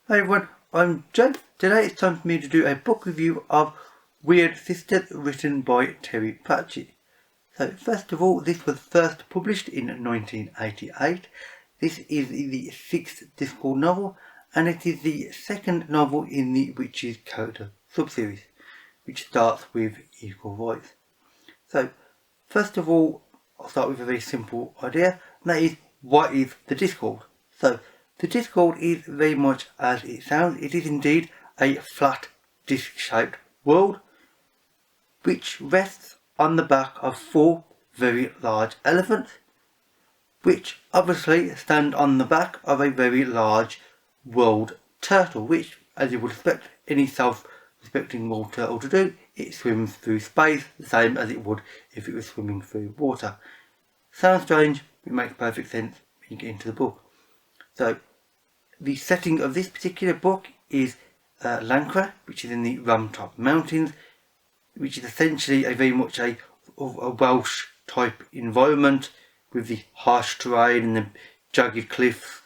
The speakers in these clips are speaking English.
Hi everyone, I'm Joe. Today it's time for me to do a book review of Wyrd Sisters written by Terry Pratchett. So first of all, this was first published in 1988. This is the 6th Discworld novel, and it is the second novel in the Witches character subseries, which starts with equal rights. So first of all, I'll start with a very simple idea, and that is, what is the Discworld? So the Discworld is very much as it sounds. It is indeed a flat, disc-shaped world which rests on the back of 4 very large elephants, which obviously stand on the back of a very large world turtle, which, as you would expect any self-respecting world turtle to do, it swims through space the same as it would if it was swimming through water. Sounds strange, it makes perfect sense when you get into the book. So the setting of this particular book is Lancre, which is in the Ramtop Mountains, which is essentially a very much a Welsh type environment with the harsh terrain and the jagged cliffs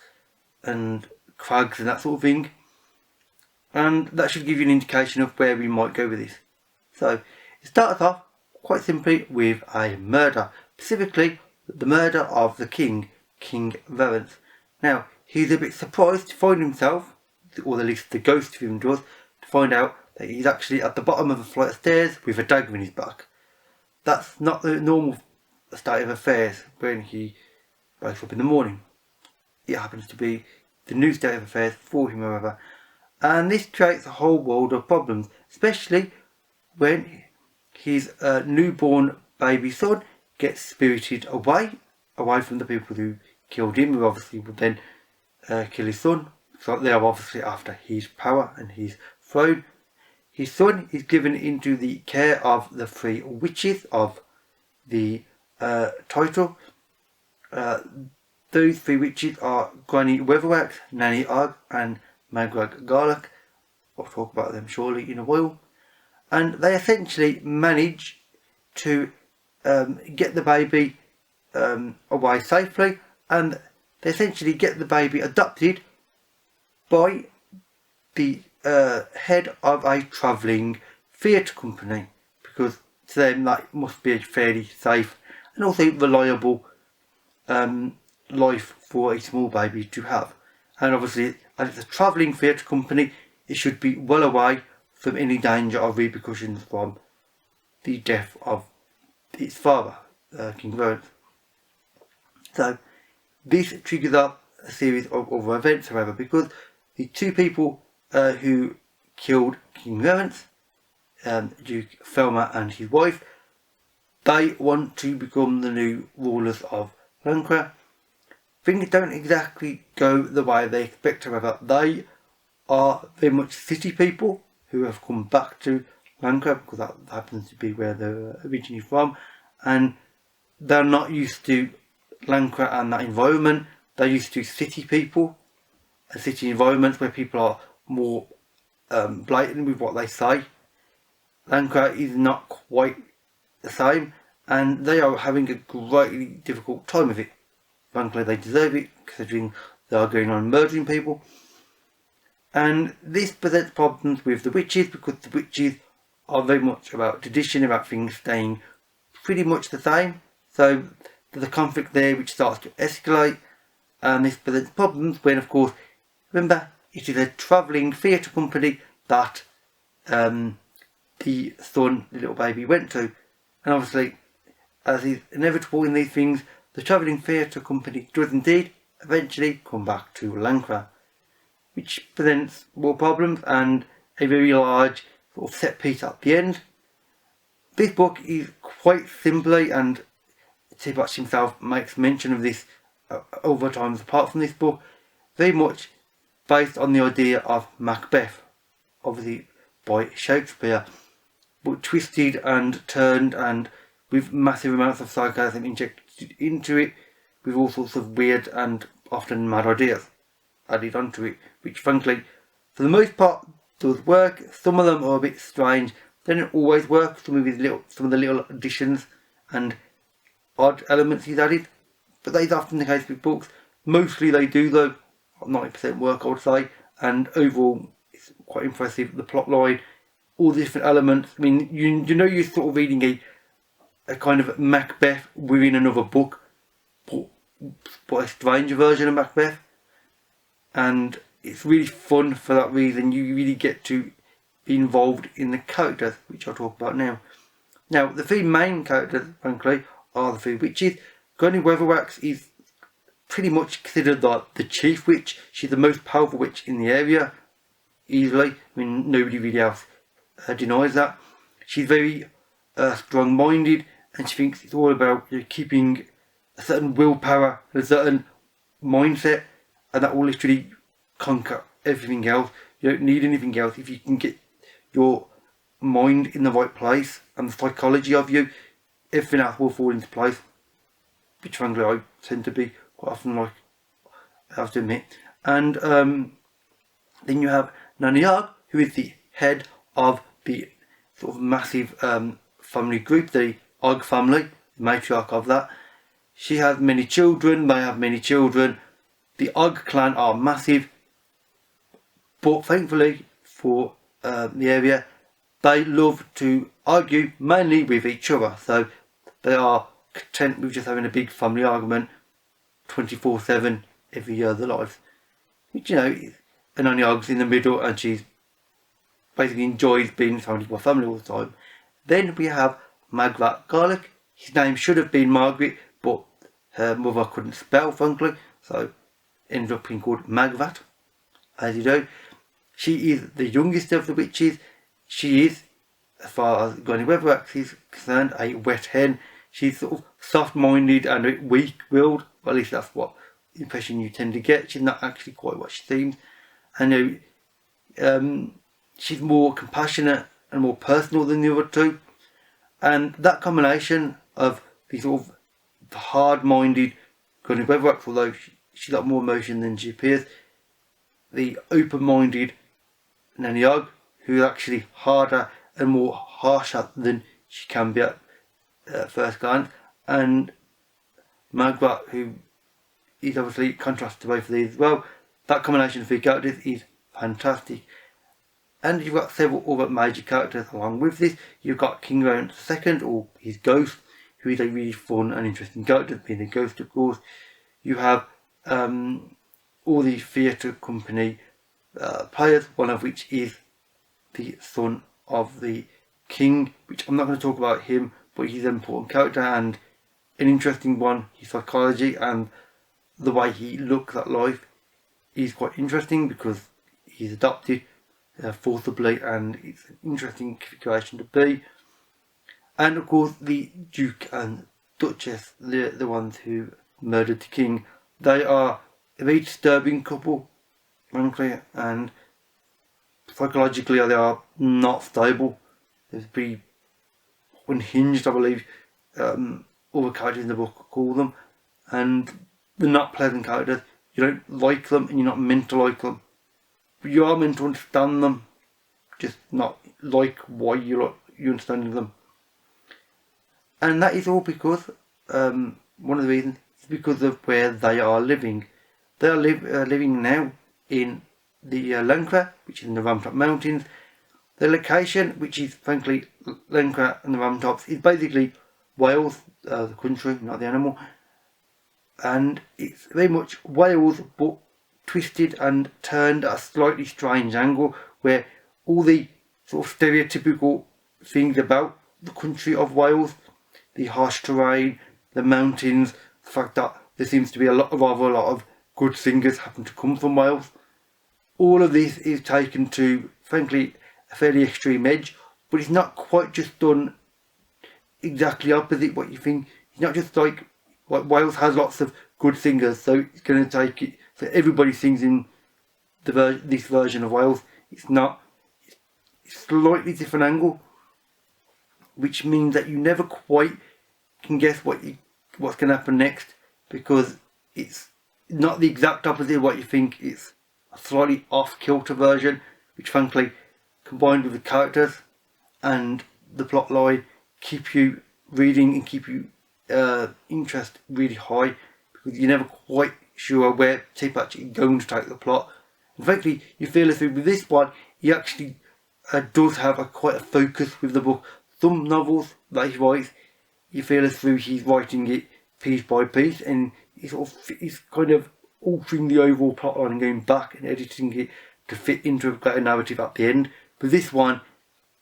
and crags and that sort of thing. And that should give you an indication of where we might go with this. So it starts off quite simply with a murder, specifically the murder of the king, King Wyrd. Now, he's a bit surprised to find himself, or at least the ghost of him does, to find out that he's actually at the bottom of a flight of stairs with a dagger in his back. That's not the normal state of affairs when he wakes up in the morning. It happens to be the new state of affairs for him, however. And this creates a whole world of problems, especially when his newborn baby son gets spirited away from the people who killed him, who obviously would then kill his son. So they are obviously after his power and his throne. His son is given into the care of the 3 witches of the title. Those 3 witches are Granny Weatherwax, Nanny Ogg and Magwag Garlic. I'll talk about them surely in a while. And they essentially manage to get the baby away safely, and they essentially get the baby adopted by the head of a travelling theatre company, because to them that must be a fairly safe and also reliable life for a small baby to have. And obviously, as it's a travelling theatre company, it should be well away from any danger of repercussions from the death of its father, King Wyrd. So this triggers up a series of other events, however, because the 2 people who killed King Wyrd, Duke Thelma and his wife, they want to become the new rulers of Lancre. Things don't exactly go the way they expect, however. They are very much city people who have come back to Lancre, because that happens to be where they're originally from, and they're not used to Lancre and that environment. They're used to city people, a city environment where people are more blatant with what they say. Lancre is not quite the same, and they are having a greatly difficult time with it. Frankly, they deserve it, considering they are going on murdering people. And this presents problems with the witches, because the witches are very much about tradition, about things staying pretty much the same. So there's a conflict there which starts to escalate, and this presents problems when, of course, remember, it is a travelling theatre company that the son, the little baby, went to. And obviously, as is inevitable in these things, the travelling theatre company does indeed eventually come back to Lancre, which presents more problems and a very large sort of set piece at the end. This book is quite simply, and T. Batch himself makes mention of this over times apart from this book, very much based on the idea of Macbeth, obviously by Shakespeare, but twisted and turned and with massive amounts of sarcasm injected into it, with all sorts of weird and often mad ideas added onto it, which frankly, for the most part, does work. Some of them are a bit strange. They don't always work. Some of the little additions and odd elements he's added, but that is often the case with books. Mostly they do, though. 90% work, I would say, and overall it's quite impressive. The plot line, all the different elements. I mean, you know, you're sort of reading a kind of Macbeth within another book, but a stranger version of Macbeth, and it's really fun for that reason. You really get to be involved in the characters, which I'll talk about now. Now, the three main characters, frankly, are the three witches. Granny Weatherwax is pretty much considered like the chief witch. She's the most powerful witch in the area, easily. I mean, nobody really else denies that. She's very strong-minded, and she thinks it's all about keeping a certain willpower, a certain mindset, and that will literally conquer everything else. You don't need anything else. If you can get your mind in the right place and the psychology of you, everything else will fall into place. Which frankly I tend to be quite often, like, I have to admit. And then you have Nanny Ogg, who is the head of the sort of massive family group, the Ogg family, the matriarch of that. She has many children, they have many children. The Ogg clan are massive, but thankfully for the area, they love to argue mainly with each other. So they are content with just having a big family argument 24/7 every year of their lives. Which, you know, and Nanny Ogg's in the middle, and she's basically enjoys being surrounded by family all the time. Then we have Magvat Garlic. His name should have been Margaret, but her mother couldn't spell, frankly, so ended up being called Magvat, as you know. She is the youngest of the witches. She is, as far as Granny Weatherwax is concerned, a wet hen. She's sort of soft-minded and a bit weak-willed, well, at least that's what impression you tend to get. She's not actually quite what she seems. And she's more compassionate and more personal than the other two. And that combination of the sort of hard-minded Granny Weatherwax, although she's got more emotion than she appears, the open-minded Nanny Ogg, who is actually harder and more harsher than she can be at first glance, and Magvat, who is obviously contrast to both of these as well. That combination of three characters is fantastic. And you've got several other major characters along with this. You've got King Round II, or his ghost, who is a really fun and interesting character, being a ghost, of course. You have all the theatre company players, one of which is the son of the king, which I'm not going to talk about him, but he's an important character and an interesting one. His psychology and the way he looks at life is quite interesting because he's adopted forcibly, and it's an interesting configuration to be. And of course the Duke and Duchess, the ones who murdered the king, they are a very disturbing couple, frankly, and psychologically they are not stable. They're pretty unhinged, I believe all the characters in the book call them, and they're not pleasant characters. You don't like them, and you're not meant to like them, but you are meant to understand them, just not like why you're understanding them. And that is all because one of the reasons is because of where they are living. They are living now in the Lancre, which is in the Ramtop Mountains. The location, which is frankly Lancre and the Ramtops, is basically Wales, the country, not the animal. And it's very much Wales, but twisted and turned at a slightly strange angle, where all the sort of stereotypical things about the country of Wales, the harsh terrain, the mountains, the fact that there seems to be a lot of good singers happen to come from Wales. All of this is taken to, frankly, a fairly extreme edge, but it's not quite just done exactly opposite what you think. It's not just like Wales has lots of good singers, so it's going to take it, so everybody sings in this version of Wales. It's not. It's a slightly different angle, which means that you never quite can guess what's going to happen next, because it's not the exact opposite of what you think. It's a slightly off-kilter version, which frankly, combined with the characters and the plot line, keep you reading and keep you interest really high, because you're never quite sure where Pratchett is going to take the plot, And frankly, you feel as though with this one, he actually does have quite a focus with the book. Some novels that he writes, you feel as though he's writing it piece by piece, and he's kind of altering the overall plotline and going back and editing it to fit into a greater narrative at the end. But this one,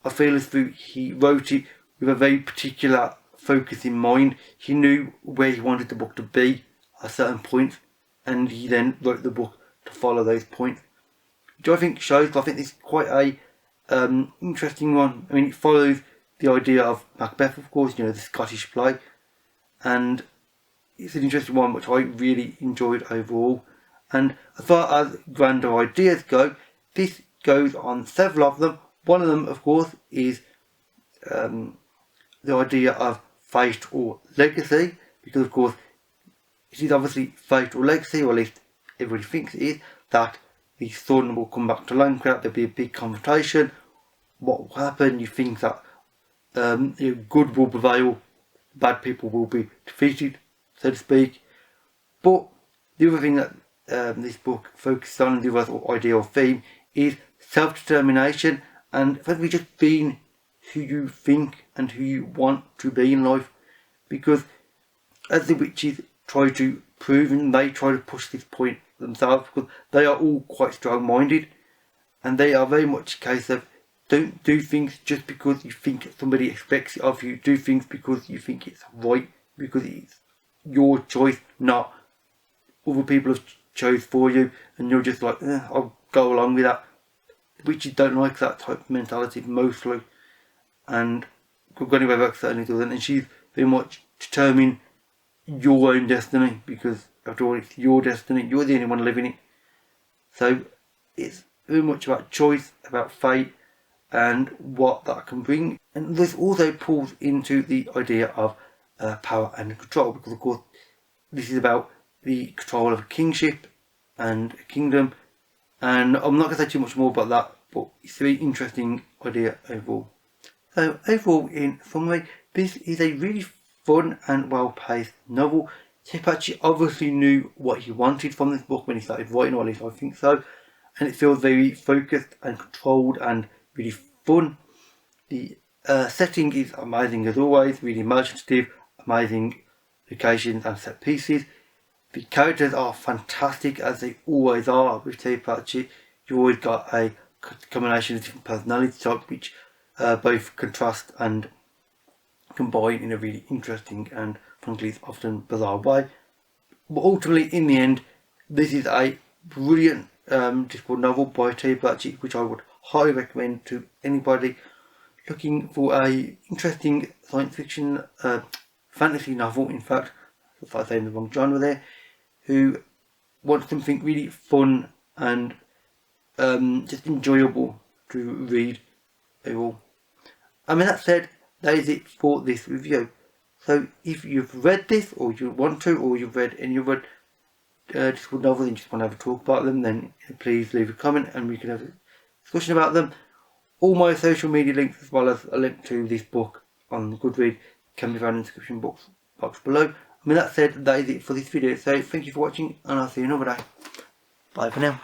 I feel as though he wrote it with a very particular focus in mind. He knew where he wanted the book to be at certain points, and he then wrote the book to follow those points. Which I think shows, I think this is quite a interesting one. I mean, it follows the idea of Macbeth, of course, the Scottish play, and it's an interesting one which I really enjoyed overall. And as far as grander ideas go, this goes on several of them. One of them, of course, is the idea of fate or legacy, because of course it is obviously fate or legacy, or at least everybody thinks it is, that the son will come back to Lancashire, there'll be a big confrontation. What will happen? You think that good will prevail, bad people will be defeated, so to speak. But the other thing that this book focuses on, the other idea or theme, is self-determination, and frankly just being who you think and who you want to be in life. Because as the witches try to prove, and they try to push this point themselves, because they are all quite strong-minded, and they are very much a case of don't do things just because you think somebody expects it of you. Do things because you think it's right, because it's your choice, not other people have chose for you, and you're just like, I'll go along with that. Witches don't like that type of mentality mostly, and Granny Weathercock certainly doesn't, and she's very much determining your own destiny, because after all, it's your destiny, you're the only one living it. So it's very much about choice, about fate, and what that can bring. And this also pulls into the idea of power and control, because of course this is about the control of a kingship and a kingdom, and I'm not going to say too much more about that, but it's a very interesting idea overall. So overall, in summary, this is a really fun and well-paced novel. Pratchett obviously knew what he wanted from this book when he started writing, or at least I think so, and it feels very focused and controlled and really fun. The setting is amazing as always, really imaginative, amazing locations and set pieces. The characters are fantastic, as they always are with Terry Pratchett. You always got a combination of different personality types which both contrast and combine in a really interesting and frankly often bizarre way. But ultimately, in the end, this is a brilliant difficult novel by Terry Pratchett, which I would highly recommend to anybody looking for a interesting science fiction fantasy novel, in fact, if I say in the wrong genre there, who wants something really fun and just enjoyable to read overall. I mean, that said, that is it for this review. So if you've read this, or you want to, or you've read any other difficult novels and just want to have a talk about them, then please leave a comment and we can have a discussion about them. All my social media links, as well as a link to this book on Goodreads, can be found in the description box below. I mean, that said, that is it for this video. So thank you for watching, and I'll see you another day. Bye for now.